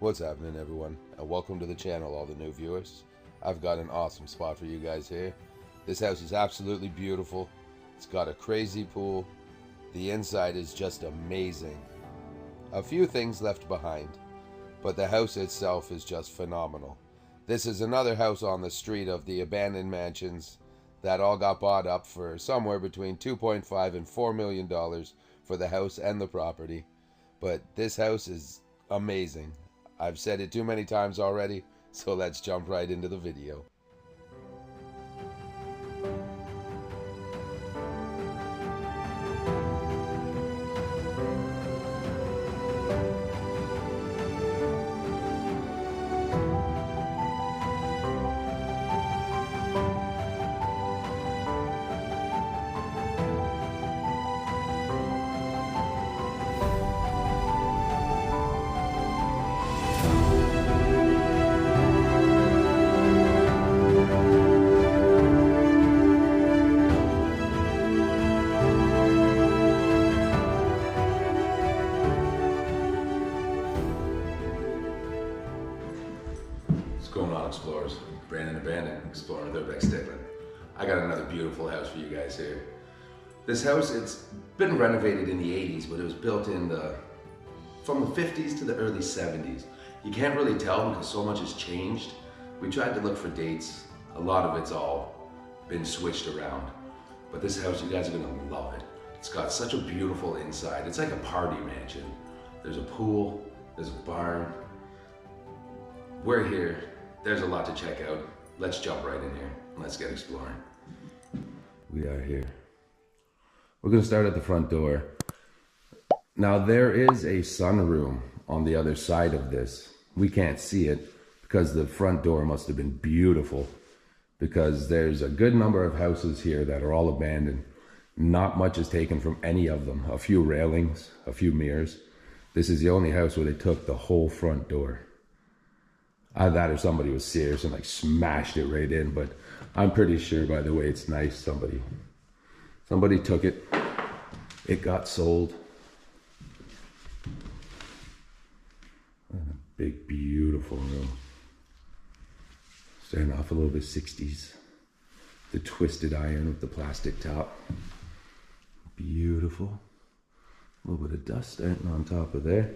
What's happening, everyone, and welcome to the channel, all the new viewers. I've got an awesome spot for you guys here. This house is absolutely beautiful. It's got a crazy pool. The inside is just amazing. A few things left behind, but the house itself is just phenomenal. This is another house on the street of the abandoned mansions that all got bought up for somewhere between $2.5 and $4 million for the house and the property. But this house is amazing. I've said it too many times already, so let's jump right into the video. What's going on, explorers? Brandon Abandoned, exploring with Bstickland. I got another beautiful house for you guys here. This house, it's been renovated in the 80s, but it was built in from the 50s to the early 70s. You can't really tell because so much has changed. We tried to look for dates. A lot of it's all been switched around. But this house, you guys are gonna love it. It's got such a beautiful inside. It's like a party mansion. There's a pool, there's a barn. We're here. There's a lot to check out. Let's jump right in here and let's get exploring. We are here. We're gonna start at the front door. Now there is a sunroom on the other side of this. We can't see it because the front door must have been beautiful, because there's a good number of houses here that are all abandoned. Not much is taken from any of them. A few railings, a few mirrors. This is the only house where they took the whole front door. That or somebody was serious and like smashed it right in, but I'm pretty sure by the way it's nice, somebody took it. It got sold. And a big, beautiful room. Starting off a little bit 60s. The twisted iron with the plastic top. Beautiful. A little bit of dust starting on top of there.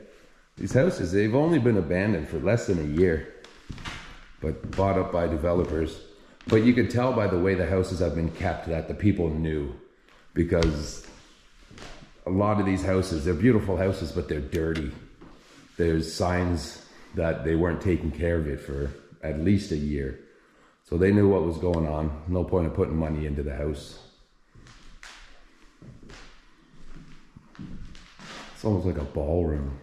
These houses, they've only been abandoned for less than a year, but bought up by developers. But you can tell by the way the houses have been kept that the people knew, because a lot of these houses, they're beautiful houses, but they're dirty. There's signs that they weren't taking care of it for at least a year. So they knew what was going on. No point in putting money into the house. It's almost like a ballroom.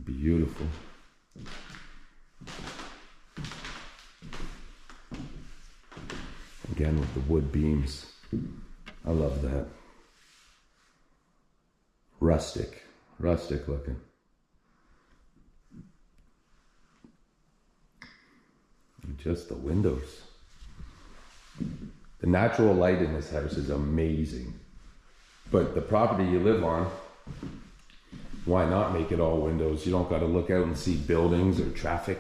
Beautiful. Again with the wood beams. I love that. Rustic looking. And just the windows. The natural light in this house is amazing. But the property you live on, why not make it all windows? You don't got to look out and see buildings or traffic.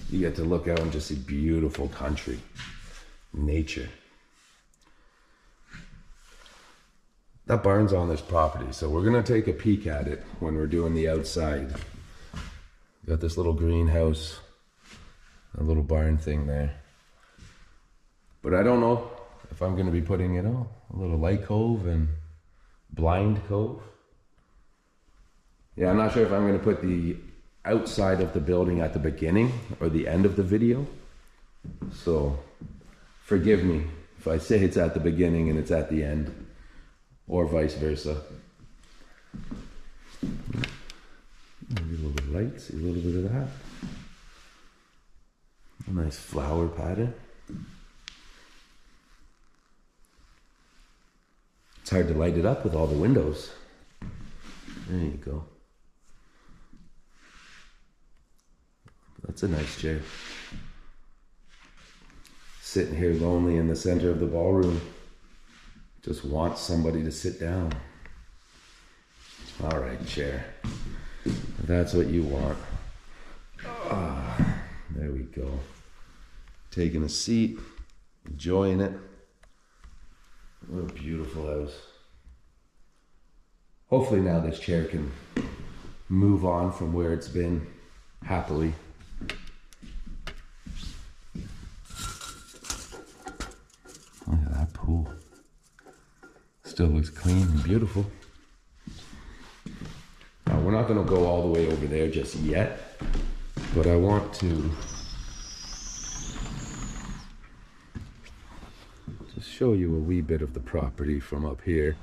You get to look out and just see beautiful country, nature. That barn's on this property, so we're gonna take a peek at it when we're doing the outside. Got this little greenhouse, a little barn thing there. But I don't know if I'm gonna be putting, you know, a little light cove and blind cove. Yeah, I'm not sure if I'm going to put the outside of the building at the beginning or the end of the video. So forgive me if I say it's at the beginning and it's at the end, or vice versa. Maybe a little bit of light, see a little bit of that. A nice flower pattern. It's hard to light it up with all the windows. There you go. That's a nice chair. Sitting here lonely in the center of the ballroom. Just wants somebody to sit down. All right, chair. That's what you want. There we go. Taking a seat, enjoying it. What a beautiful house. Hopefully now this chair can move on from where it's been happily. Look at that pool. Still looks clean and beautiful. Now, we're not going to go all the way over there just yet, but I want to just show you a wee bit of the property from up here.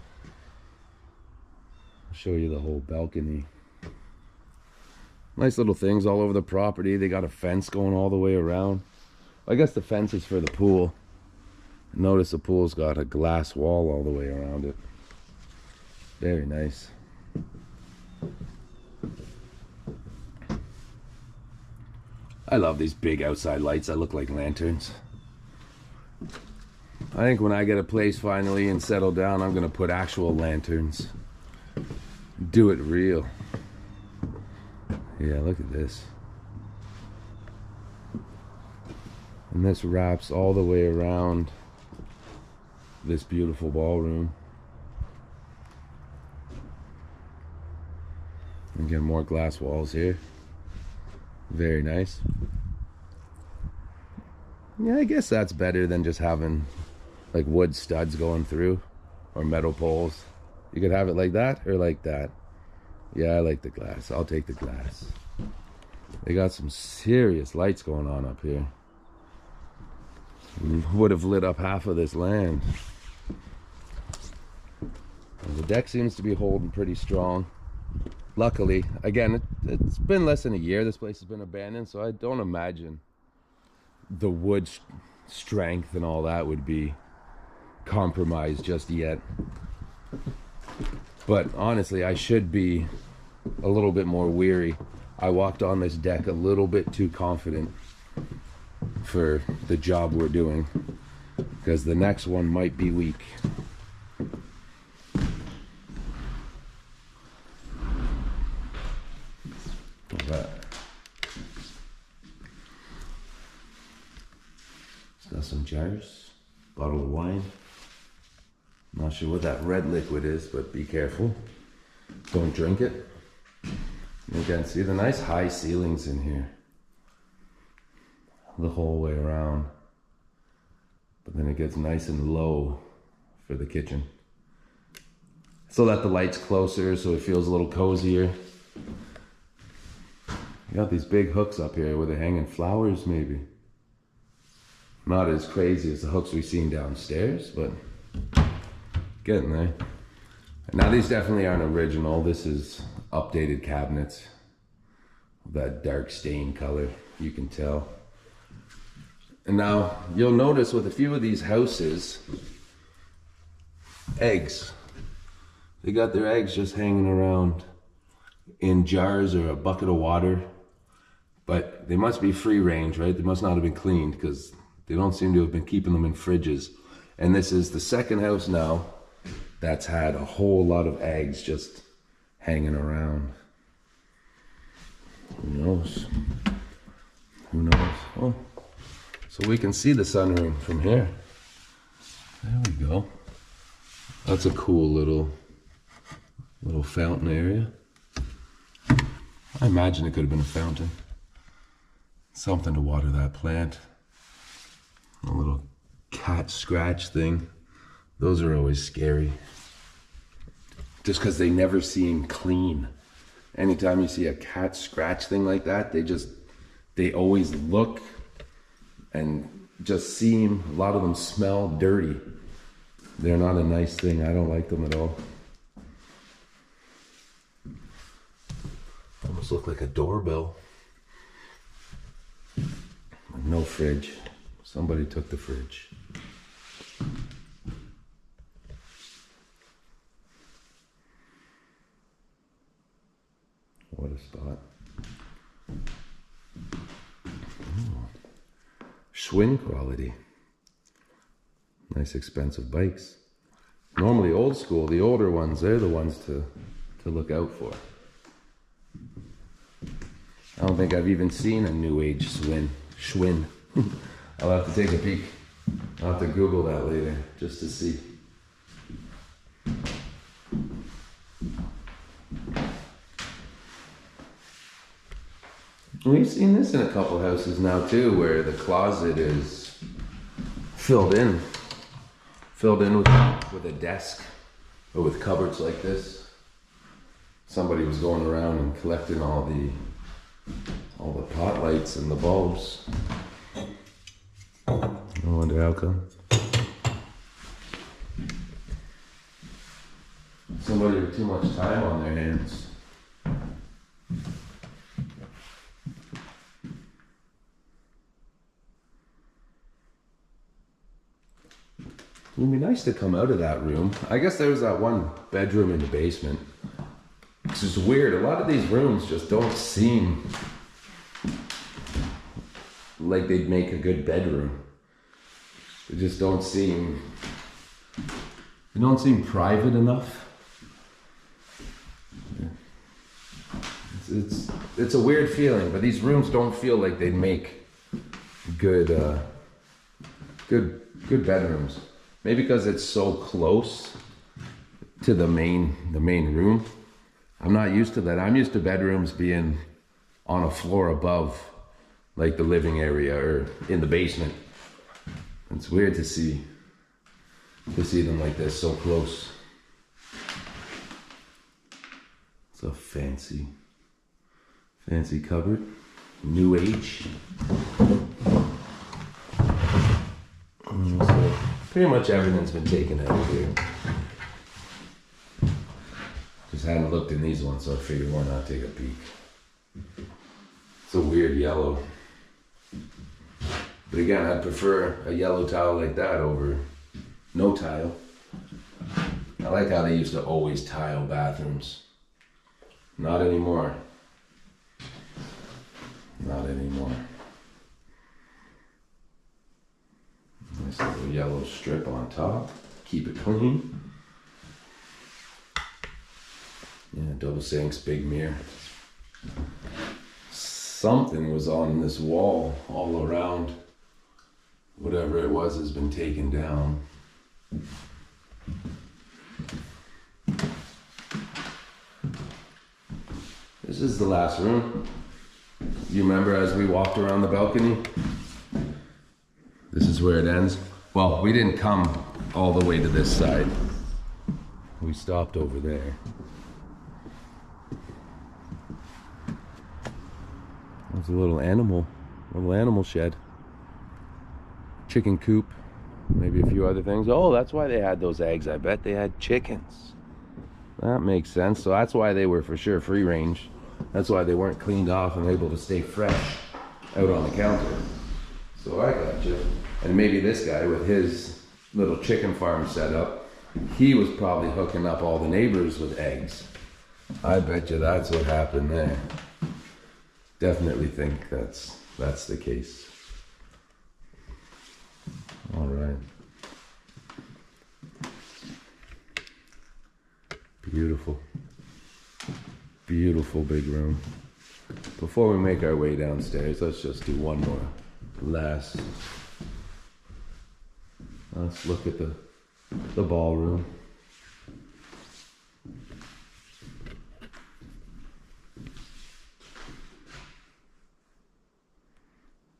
I'll show you the whole balcony. Nice little things all over the property. They got a fence going all the way around. I guess the fence is for the pool. Notice the pool's got a glass wall all the way around it. Very nice. I love these big outside lights that look like lanterns. I think when I get a place finally and settle down, I'm gonna put actual lanterns. Do it real. Yeah, look at this. And this wraps all the way around this beautiful ballroom. And get more glass walls here. Very nice. Yeah, I guess that's better than just having like wood studs going through or metal poles. You could have it like that or like that. Yeah, I like the glass. I'll take the glass. They got some serious lights going on up here. Would have lit up half of this land. And the deck seems to be holding pretty strong. Luckily, again, it's been less than a year this place has been abandoned, so I don't imagine the wood strength and all that would be compromised just yet. But honestly, I should be a little bit more weary. I walked on this deck a little bit too confident for the job we're doing, because the next one might be weak. But it's got some jars, bottle of wine. Not sure what that red liquid is, but be careful. Don't drink it. And again, see the nice high ceilings in here. The whole way around. But then it gets nice and low for the kitchen. So that the light's closer, so it feels a little cozier. You got these big hooks up here where they're hanging flowers, maybe. Not as crazy as the hooks we've seen downstairs, but getting there. Now these definitely aren't original. This is updated cabinets. That dark stain color, you can tell. And now you'll notice with a few of these houses, eggs. They got their eggs just hanging around in jars or a bucket of water. But they must be free range, right? They must not have been cleaned because they don't seem to have been keeping them in fridges. And this is the second house now that's had a whole lot of eggs just hanging around. Who knows? Who knows? Oh, so we can see the sunroom from here. There we go. That's a cool little fountain area. I imagine it could have been a fountain. Something to water that plant. A little cat scratch thing. Those are always scary. Just because they never seem clean. Anytime you see a cat scratch thing like that, they always look and just seem, a lot of them smell dirty. They're not a nice thing. I don't like them at all. Almost look like a doorbell. No fridge. Somebody took the fridge. What a spot. Ooh. Schwinn quality. Nice expensive bikes. Normally old school, the older ones, they're the ones to look out for. I don't think I've even seen a new age Schwinn. I'll have to take a peek. I'll have to Google that later just to see. We've seen this in a couple houses now too, where the closet is filled in with a desk or with cupboards like this. Somebody was going around and collecting all the pot lights and the bulbs. I wonder how come. Somebody with too much time on their hands. It would be nice to come out of that room. I guess there was that one bedroom in the basement. It's just weird. A lot of these rooms just don't seem like they'd make a good bedroom. They just don't seem private enough. It's a weird feeling, but these rooms don't feel like they'd make good bedrooms. Maybe because it's so close to the main room. I'm not used to that. I'm used to bedrooms being on a floor above, like the living area or in the basement. It's weird to see them like this, so close. It's a fancy cupboard, new age. So pretty much everything's been taken out of here. Just hadn't looked in these ones, so I figured why not take a peek. It's a weird yellow. But again, I'd prefer a yellow tile like that over no tile. I like how they used to always tile bathrooms. Not anymore. Not anymore. Nice little yellow strip on top. Keep it clean. Yeah, double sinks, big mirror. Something was on this wall all around. Whatever it was has been taken down. This is the last room. You remember as we walked around the balcony? This is where it ends. Well, we didn't come all the way to this side. We stopped over there. There's a little animal shed. Chicken coop, maybe a few other things. Oh, that's why they had those eggs. I bet they had chickens. That makes sense. So that's why they were for sure free range. That's why they weren't cleaned off and able to stay fresh out on the counter. So I got you. And maybe this guy with his little chicken farm set up, he was probably hooking up all the neighbors with eggs. I bet you that's what happened there. Definitely think that's the case. All right. Beautiful. Beautiful big room. Before we make our way downstairs, let's just do one more last. Let's look at the ballroom.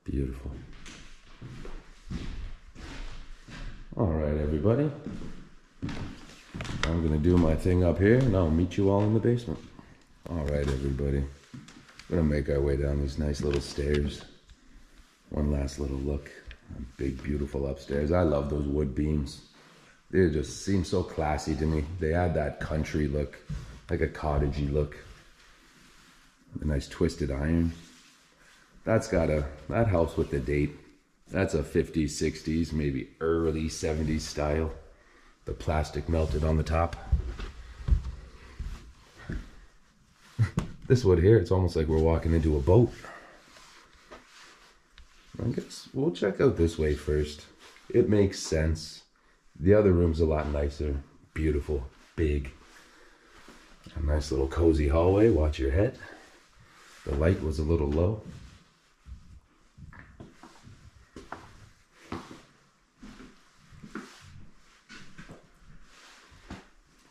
Beautiful. All right, everybody. I'm gonna do my thing up here and I'll meet you all in the basement. All right, everybody. We're gonna make our way down these nice little stairs. One last little look. Big, beautiful upstairs. I love those wood beams. They just seem so classy to me. They add that country look, like a cottagey look. A nice twisted iron. That helps with the date. That's a 50s, 60s, maybe early 70s style. The plastic melted on the top. This wood here, it's almost like we're walking into a boat. I guess we'll check out this way first. It makes sense. The other room's a lot nicer. Beautiful, big. A nice little cozy hallway. Watch your head. The light was a little low.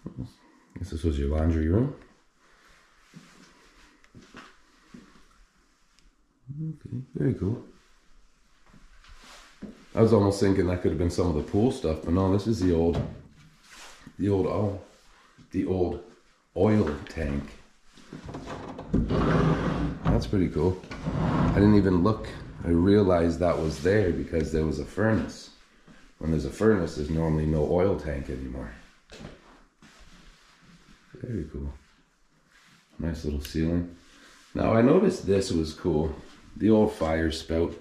I guess this was your laundry room. Okay, very cool. I was almost thinking that could have been some of the pool stuff, but no, this is the old oil tank. That's pretty cool. I didn't even look. I realized that was there because there was a furnace. When there's a furnace, there's normally no oil tank anymore. Very cool. Nice little ceiling. Now I noticed this was cool. The old fire spout.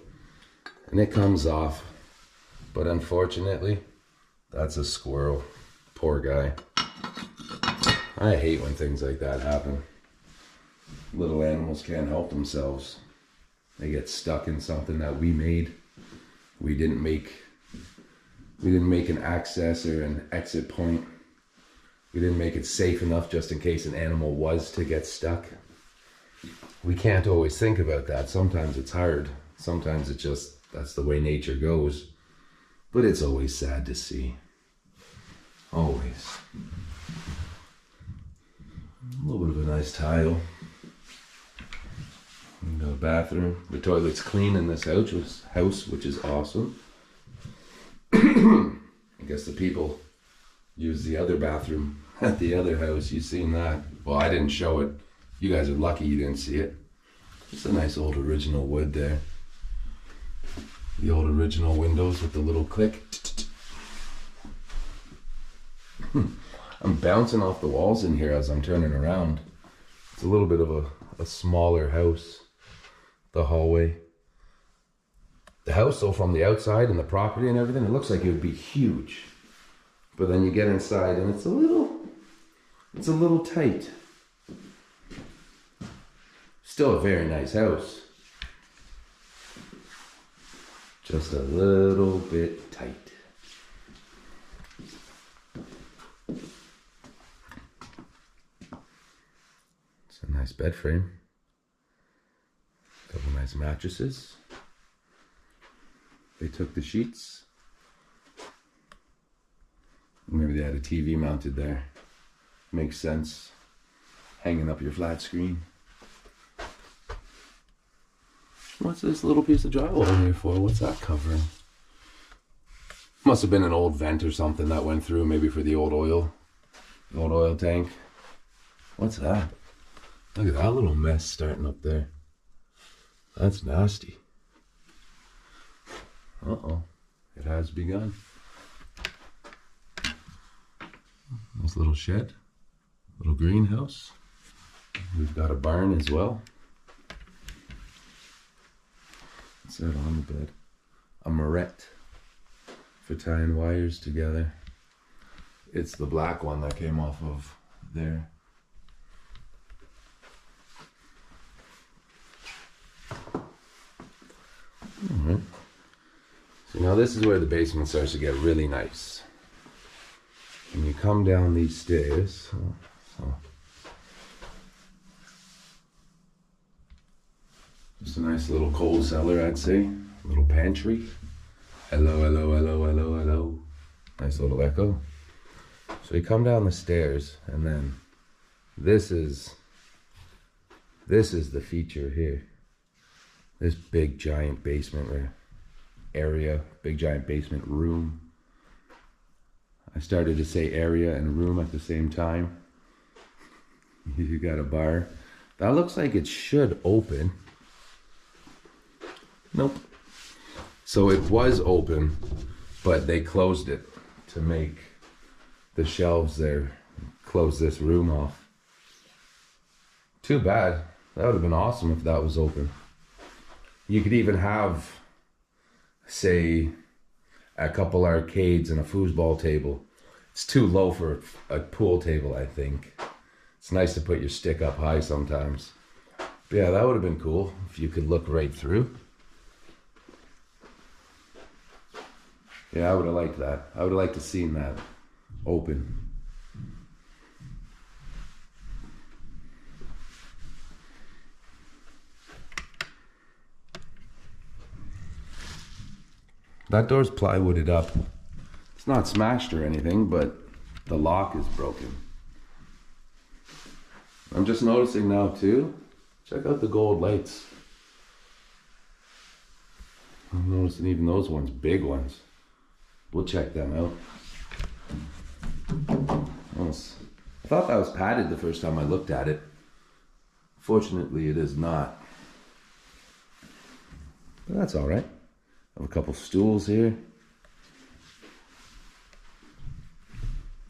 And it comes off. But unfortunately, that's a squirrel. Poor guy. I hate when things like that happen. Little animals can't help themselves. They get stuck in something that we made. We didn't make an access or an exit point. We didn't make it safe enough just in case an animal was to get stuck. We can't always think about that. Sometimes it's hard. Sometimes it just, that's the way nature goes. But it's always sad to see. Always. A little bit of a nice tile. We got a bathroom. The toilet's clean in this house, which is awesome. I guess the people use the other bathroom at the other house. You've seen that. Well, I didn't show it. You guys are lucky you didn't see it. It's a nice old original wood there. The old original windows with the little click. I'm bouncing off the walls in here as I'm turning around. It's a little bit of a smaller house. The hallway. The house, though, from the outside and the property and everything, it looks like it would be huge. But then you get inside and it's a little tight. Still a very nice house. Just a little bit tight. It's a nice bed frame. A couple nice mattresses. They took the sheets. Maybe they had a TV mounted there. Makes sense. Hanging up your flat screen. What's this little piece of drywall in here for? What's that covering? Must have been an old vent or something that went through, maybe for the old oil tank. What's that? Look at that little mess starting up there. That's nasty. Uh-oh. It has begun. Nice little shed. Little greenhouse. We've got a barn as well. What's that on the bed? A moret for tying wires together. It's the black one that came off of there. Alright. So now this is where the basement starts to get really nice. When you come down these stairs, just a nice little coal cellar, I'd say. A little pantry. Hello, hello, hello, hello, hello. Nice little echo. So you come down the stairs, and then this is the feature here. This big giant basement area, big giant basement room. I started to say area and room at the same time. You got a bar. That looks like it should open. Nope. So it was open, but they closed it to make the shelves there, close this room off. Too bad. That would have been awesome if that was open. You could even have, say, a couple arcades and a foosball table. It's too low for a pool table, I think. It's nice to put your stick up high sometimes. But yeah, that would have been cool if you could look right through. Yeah, I would have liked that. I would have liked to seen that open. That door's plywooded up. It's not smashed or anything, but the lock is broken. I'm just noticing now too, check out the gold lights. I'm noticing even those ones, big ones. We'll check them out. I thought that was padded the first time I looked at it. Fortunately, it is not. But that's all right. I have a couple stools here.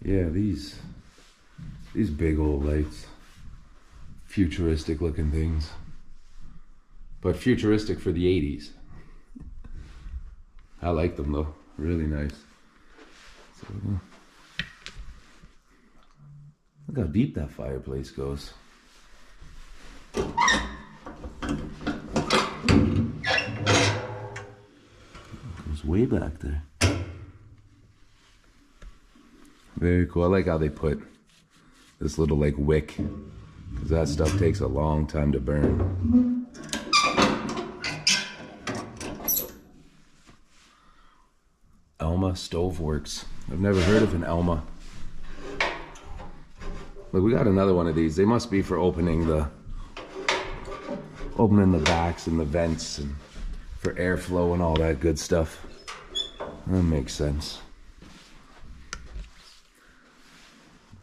Yeah, these big old lights. Futuristic looking things. But futuristic for the 80s. I like them though, really nice. So, look how deep that fireplace goes. It goes way back there. Very cool. I like how they put this little like wick, because that stuff takes a long time to burn. Elma Stove Works. I've never heard of an Elma. Look, we got another one of these. They must be for opening the backs and the vents and for airflow and all that good stuff. That makes sense.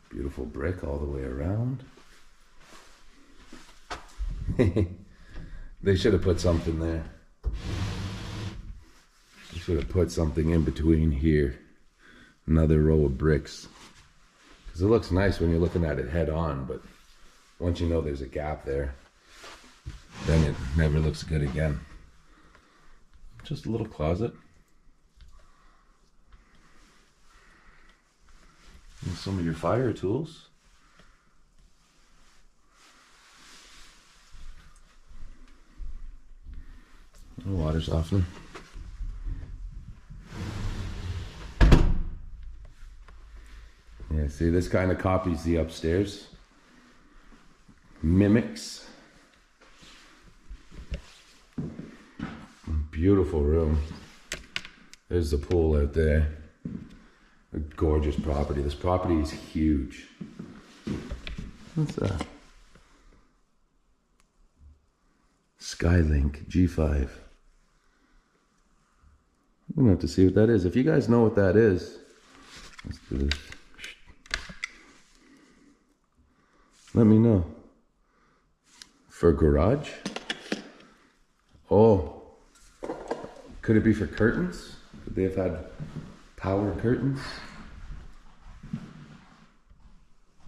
Beautiful brick all the way around. They should have put something there. They should have put something in between here. Another row of bricks. Because it looks nice when you're looking at it head on, but once you know there's a gap there, then it never looks good again. Just a little closet. And some of your fire tools. A water softener. Yeah, see, this kind of copies the upstairs. Mimics. Beautiful room. There's the pool out there. A gorgeous property. This property is huge. What's that? Skylink G5. I'm gonna have to see what that is. If you guys know what that is, let's do this. Let me know. For garage? Oh, could it be for curtains? Could they have had power curtains?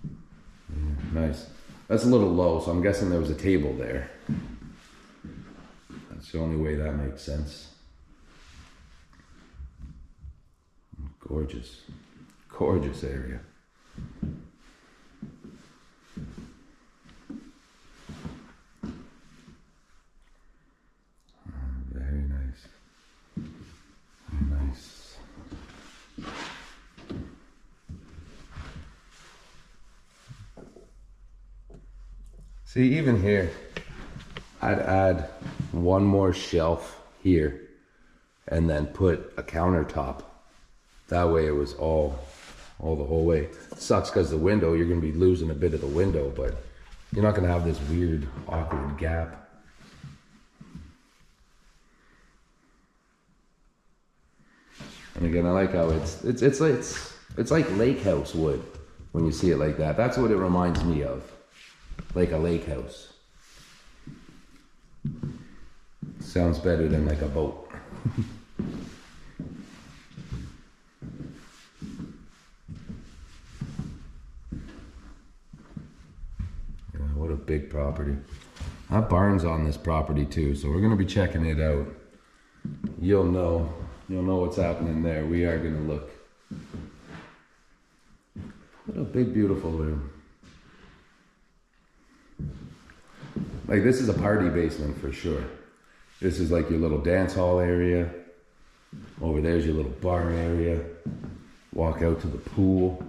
Yeah, nice. That's a little low, so I'm guessing there was a table there. That's the only way that makes sense. Gorgeous, gorgeous area. Very nice. Very nice. See, even here, I'd add one more shelf here and then put a countertop. That way it was all the whole way. It sucks because the window, you're gonna be losing a bit of the window, but you're not gonna have this weird, awkward gap. And again, I like how it's like lake house wood when you see it like that. That's what it reminds me of, like a lake house. Sounds better than like a boat. What a big property. That barn's on this property too, so we're gonna be checking it out. You'll know what's happening there. We are gonna look. What a big, beautiful room. Like, this is a party basement for sure. This is like your little dance hall area. Over there's your little bar area. Walk out to the pool.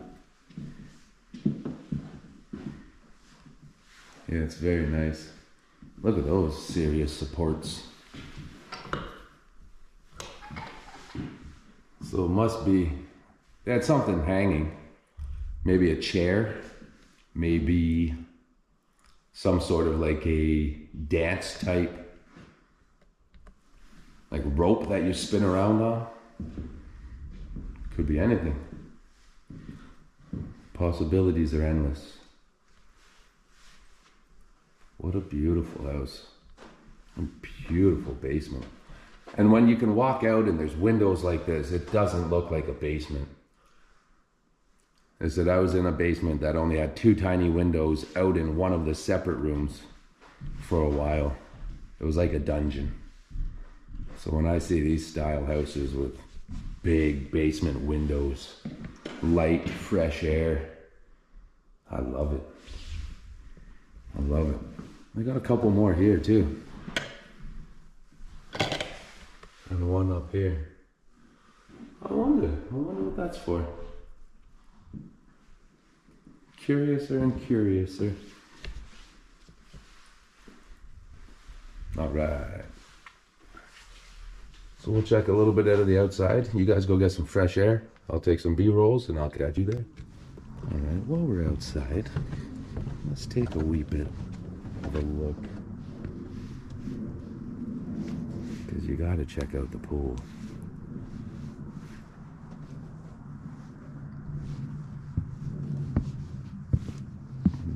Yeah, it's very nice. Look at those serious supports. So it must be, they had something hanging. Maybe a chair, maybe some sort of like a dance type, like rope that you spin around on. Could be anything. Possibilities are endless. What a beautiful house. A beautiful basement. And when you can walk out and there's windows like this, it doesn't look like a basement. I said I was in a basement that only had 2 tiny windows out in one of the separate rooms for a while. It was like a dungeon. So when I see these style houses with big basement windows, light, fresh air, I love it. I love it. I got a couple more here too. And one up here. I wonder what that's for. Curiouser and curiouser. All right. So we'll check a little bit out of the outside. You guys go get some fresh air. I'll take some B-rolls and I'll catch you there. All right, while we're outside, let's take a wee bit of a look. Because you gotta check out the pool.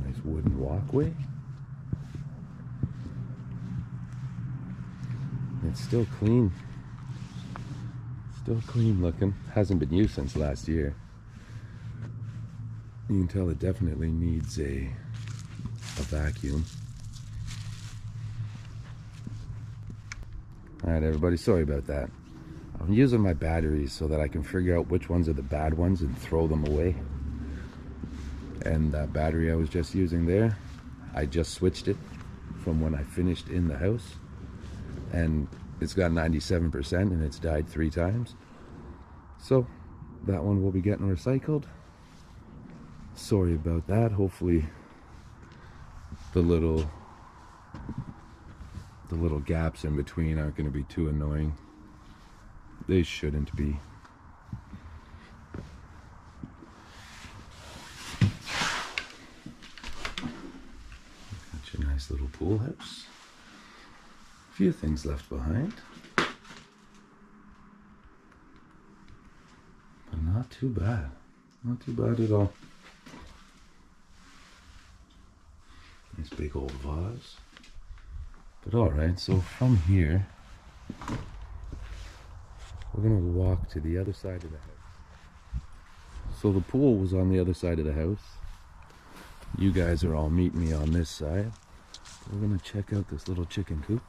Nice wooden walkway. It's still clean. Still clean looking. Hasn't been used since last year. You can tell it definitely needs a vacuum. Alright everybody, sorry about that. I'm using my batteries so that I can figure out which ones are the bad ones and throw them away. And that battery I was just using there, I just switched it from when I finished in the house. And it's got 97% and it's died 3 times. So that one will be getting recycled. Sorry about that. Hopefully the little gaps in between aren't going to be too annoying. They shouldn't be. Got your nice little pool house. A few things left behind, but not too bad. Not too bad at all. Nice big old vase. But alright, so from here, we're going to walk to the other side of the house. So the pool was on the other side of the house. You guys are all meeting me on this side. We're going to check out this little chicken coop.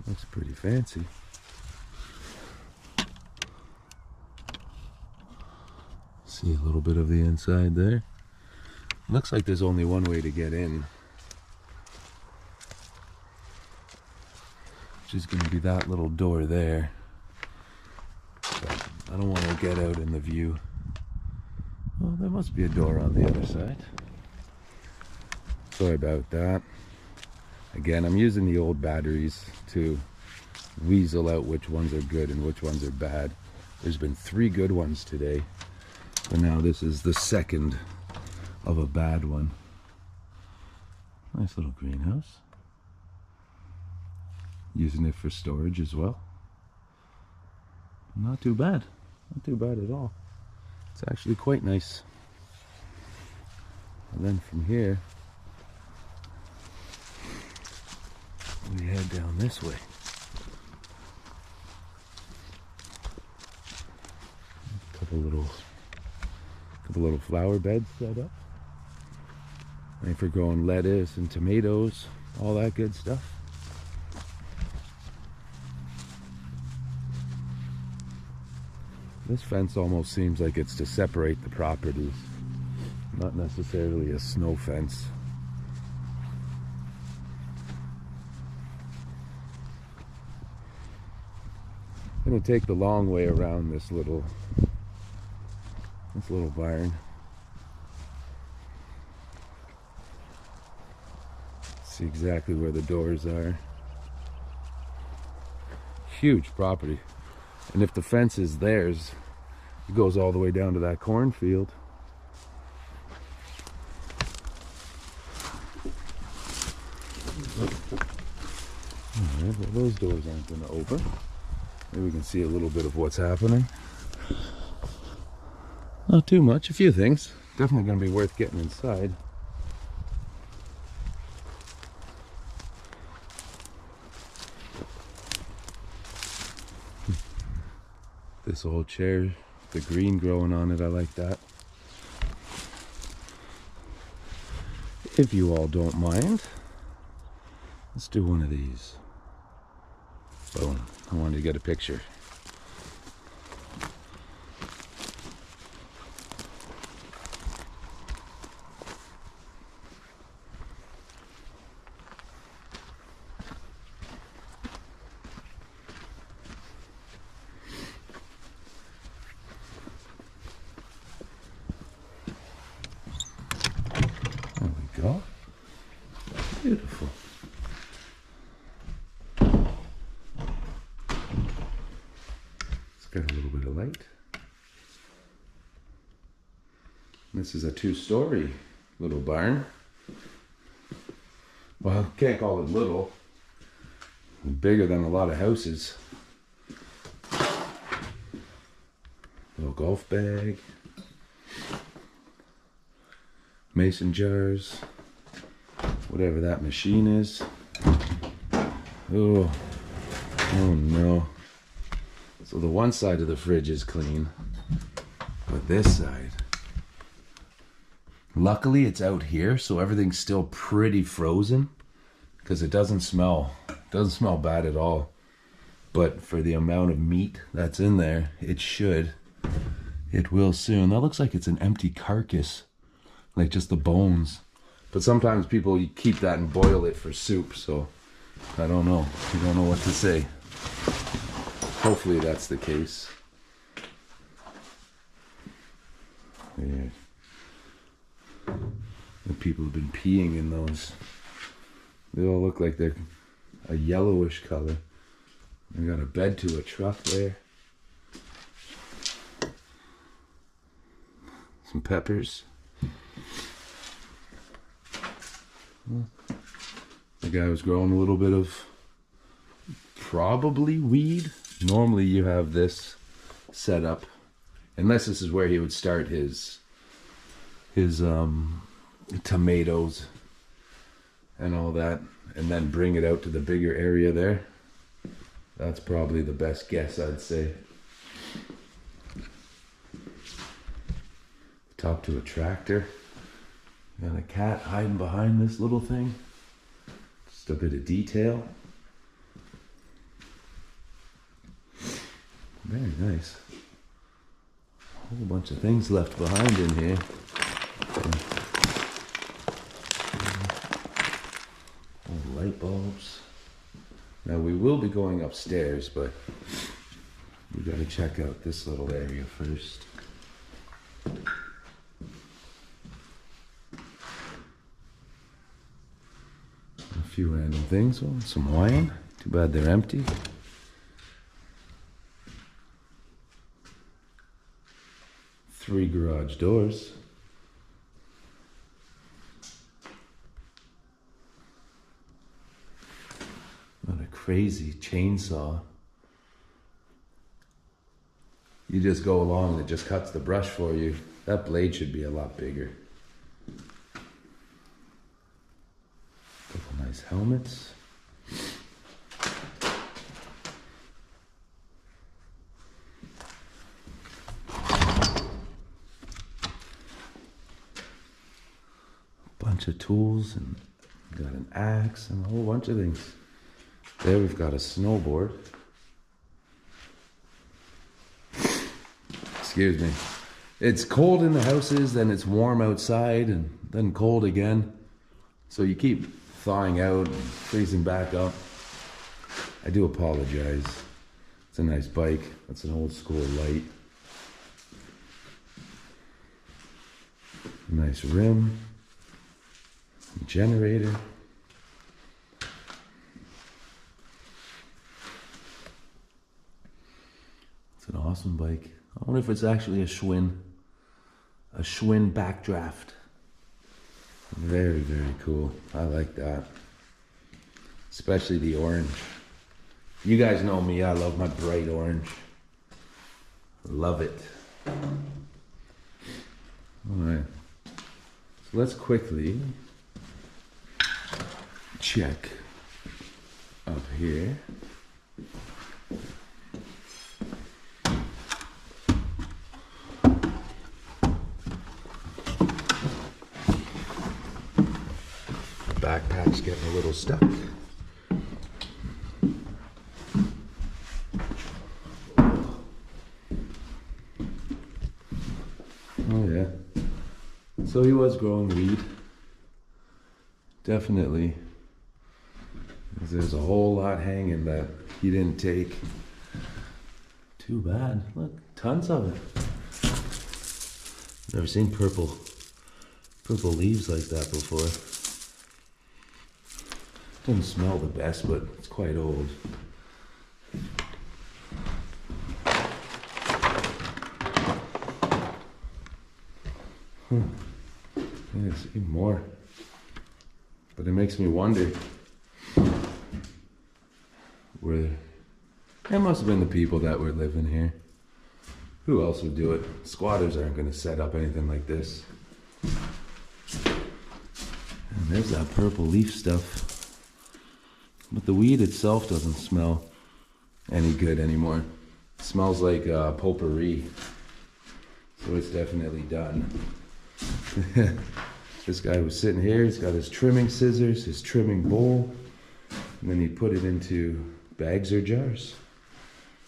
Looks pretty fancy. See a little bit of the inside there. Looks like there's only one way to get in, which is going to be that little door there. But I don't want to get out in the view. Well, there must be a door on the other side. Sorry about that. Again, I'm using the old batteries to weasel out which ones are good and which ones are bad. There's been 3 good ones today, but now this is the second of a bad one. Nice little greenhouse. Using it for storage as well. Not too bad. Not too bad at all. It's actually quite nice. And then from here, we head down this way. A couple little flower beds set up. And for growing lettuce and tomatoes, all that good stuff. This fence almost seems like it's to separate the properties, not necessarily a snow fence. Gonna take the long way around this little barn. See exactly where the doors are. Huge property. And if the fence is theirs, it goes all the way down to that cornfield. Alright, well those doors aren't going to open. Maybe we can see a little bit of what's happening. Not too much, a few things. Definitely going to be worth getting inside. This old chair, the green growing on it, I like that. If you all don't mind, let's do one of these. Boom, I wanted to get a picture. There we go. Beautiful. It's got a little bit of light. This is a 2-story little barn. Well, can't call it little. Bigger than a lot of houses. Little golf bag. Mason jars. Whatever that machine is. Oh no. So the one side of the fridge is clean, but this side, luckily it's out here, so everything's still pretty frozen because it doesn't smell bad at all. But for the amount of meat that's in there, it will soon. That looks like it's an empty carcass, like just the bones. But sometimes people keep that and boil it for soup, so I don't know. I don't know what to say. Hopefully that's the case. Yeah. And people have been peeing in those. They all look like they're a yellowish color. I got a bed to a truck there. Some peppers. The guy was growing a little bit of probably weed. Normally you have this set up, unless this is where he would start his tomatoes and all that, and then bring it out to the bigger area there. That's probably the best guess, I'd say. Talk to a tractor. Got a cat hiding behind this little thing. Just a bit of detail. Very nice. A whole bunch of things left behind in here. All light bulbs. Now we will be going upstairs, but we got to check out this little area first. A few random things. Oh, some wine. Too bad they're empty. Three garage doors. What a crazy chainsaw. You just go along and it just cuts the brush for you. That blade should be a lot bigger. Couple nice helmets. Bunch of tools, and got an axe and a whole bunch of things. There we've got a snowboard. Excuse me. It's cold in the houses, then it's warm outside, and then cold again. So you keep thawing out and freezing back up. I do apologize. It's a nice bike. That's an old school light. Nice rim. Generator. It's an awesome bike. I wonder if it's actually a Schwinn. A Schwinn backdraft. Very, very cool. I like that. Especially the orange. You guys know me, I love my bright orange. Love it. Alright. So let's quickly check up here. Backpack's getting a little stuck. Oh yeah. So he was growing weed. Definitely. There's a whole lot hanging that he didn't take. Too bad. Look, tons of it. Never seen purple leaves like that before. Doesn't smell the best, but it's quite old. There's even more. But it makes me wonder where it must have been the people that were living here. Who else would do it? Squatters aren't going to set up anything like this. And there's that purple leaf stuff. But the weed itself doesn't smell any good anymore. It smells like potpourri. So it's definitely done. This guy was sitting here, he's got his trimming scissors, his trimming bowl, and then he put it into bags or jars.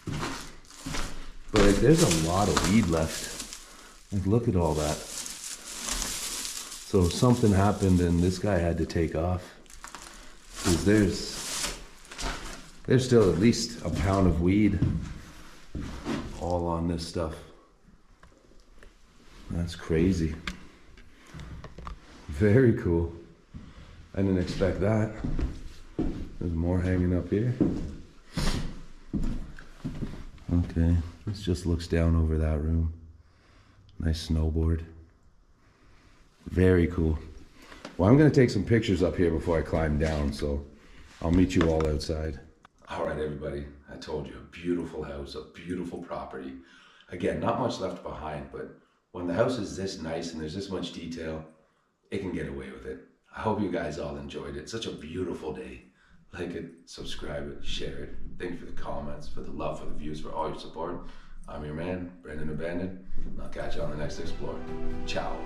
But like, there's a lot of weed left. Like, look at all that. So something happened and this guy had to take off. Because there's still at least a pound of weed all on this stuff. That's crazy. Very cool. I didn't expect that. There's more hanging up here. Okay, this just looks down over that room. Nice snowboard. Very cool. Well, I'm gonna take some pictures up here before I climb down, so I'll meet you all outside. All right, everybody, I told you, a beautiful house, a beautiful property. Again, not much left behind, but when the house is this nice and there's this much detail, it can get away with it. I hope you guys all enjoyed it. Such a beautiful day. Like it, subscribe it, share it. Thank you for the comments, for the love, for the views, for all your support. I'm your man, Brandon Abandoned, and I'll catch you on the next Explore. Ciao.